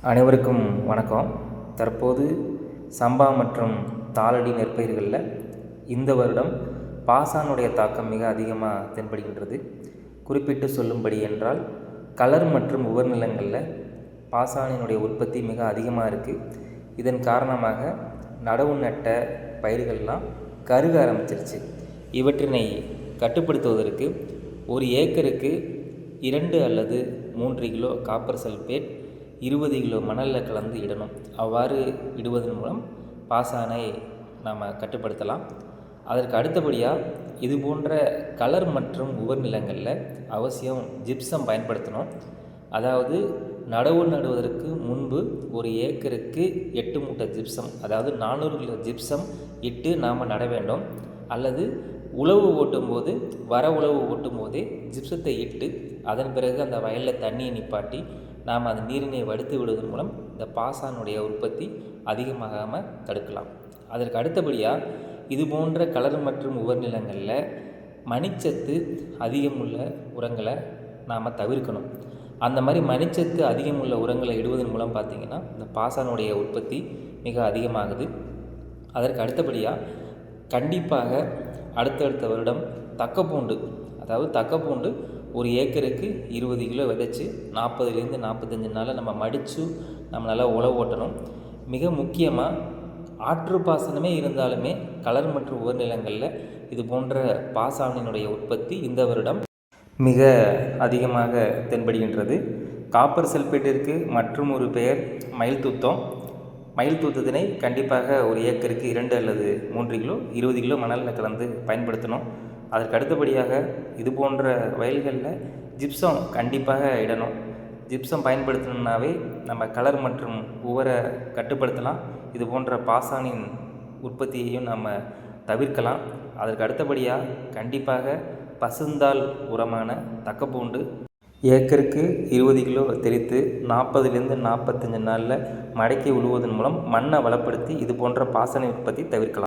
அனைவருக்கும் வணக்கம். தற்போது சம்பா மற்றும் தாளடி நெற்பயிர்களில் இந்த வருடம் பாசானுடைய தாக்கம் மிக அதிகமாக தென்படுகின்றது. குறிப்பிட்டு சொல்லும்படி என்றால் கலர் மற்றும் உவர் நிலங்களில் பாசானினுடைய உற்பத்தி மிக அதிகமாக இருக்குது. இதன் காரணமாக நடவு நட்ட பயிர்கள்லாம் கருக ஆரம்பிச்சிருச்சு. இவற்றினை கட்டுப்படுத்துவதற்கு ஒரு ஏக்கருக்கு 2 அல்லது 3 கிலோ காப்பர் சல்பேட் 20 கிலோ மணலில் கலந்து இடணும். அவ்வாறு இடுவதன் மூலம் பாசானை நாம் கட்டுப்படுத்தலாம். அதற்கு அடுத்தபடியாக இது போன்ற கலர் மற்றும் உவர் நிலங்களில் அவசியம் ஜிப்சம் பயன்படுத்தணும். அதாவது நடவு நடுவதற்கு முன்பு ஒரு ஏக்கருக்கு 8 மூட்டை ஜிப்சம், அதாவது 400 கிலோ ஜிப்சம் இட்டு நாம் நட வேண்டும். அல்லது உழவு ஓட்டும்போது உழவு ஓட்டும் போதே ஜிப்சத்தை இட்டு அதன் பிறகு அந்த வயலில் தண்ணியை நிப்பாட்டி நாம் அந்த நீரினை வடித்து விடுவதன் மூலம் இந்த பாசானுடைய உற்பத்தி அதிகமாகாமல் தடுக்கலாம். அதற்கு அடுத்தபடியாக இது போன்ற கலர் மற்றும் உவர் நிலங்களில் மணிச்சத்து அதிகமுள்ள உரங்களை நாம் தவிர்க்கணும். அந்த மாதிரி மணிச்சத்து அதிகமுள்ள உரங்களை இடுவதன் மூலம் பார்த்திங்கன்னா இந்த பாசானுடைய உற்பத்தி மிக அதிகமாகுது. அதற்கு அடுத்தபடியாக கண்டிப்பாக அடுத்தடுத்த வருடம் தக்கப்பூண்டு, அதாவது தக்கப்பூண்டு ஒரு ஏக்கருக்கு 20 கிலோ விதைச்சி 40லேருந்து 45 நாளில் நம்ம மடித்து நம்ம நல்லா உழவு ஓட்டணும். மிக முக்கியமாக ஆற்று பாசனமே இருந்தாலுமே கலர் மற்றும் உவர் நிலங்களில் இது போன்ற பாசானினுடைய உற்பத்தி இந்த வருடம் மிக அதிகமாக தென்படுகின்றது. காப்பர் சல்பேட்டிற்கு மற்றும் ஒரு பெயர் மயில் தூத்தம். மயில் தூத்தத்தினை கண்டிப்பாக ஒரு ஏக்கருக்கு 2 அல்லது 3 கிலோ 20 கிலோ மணலில் கலந்து பயன்படுத்தணும். அதற்கு அடுத்தபடியாக இது போன்ற வயல்களில் ஜிப்சம் கண்டிப்பாக இடணும். ஜிப்சம் பயன்படுத்தணுன்னாவே நம்ம கலர் மற்றும் உவரை கட்டுப்படுத்தலாம். இது போன்ற பாசானின் உற்பத்தியையும் நம்ம தவிர்க்கலாம். அதற்கு அடுத்தபடியாக கண்டிப்பாக பசுந்தாள் உரமான தக்கப்பூண்டு ஏக்கருக்கு 20 கிலோ தெளித்து 40லேருந்து 45 நாளில் மடக்கி உழுவதன் மூலம் மண்ணை வளப்படுத்தி இது போன்ற பாசன உற்பத்தி தவிர்க்கலாம்.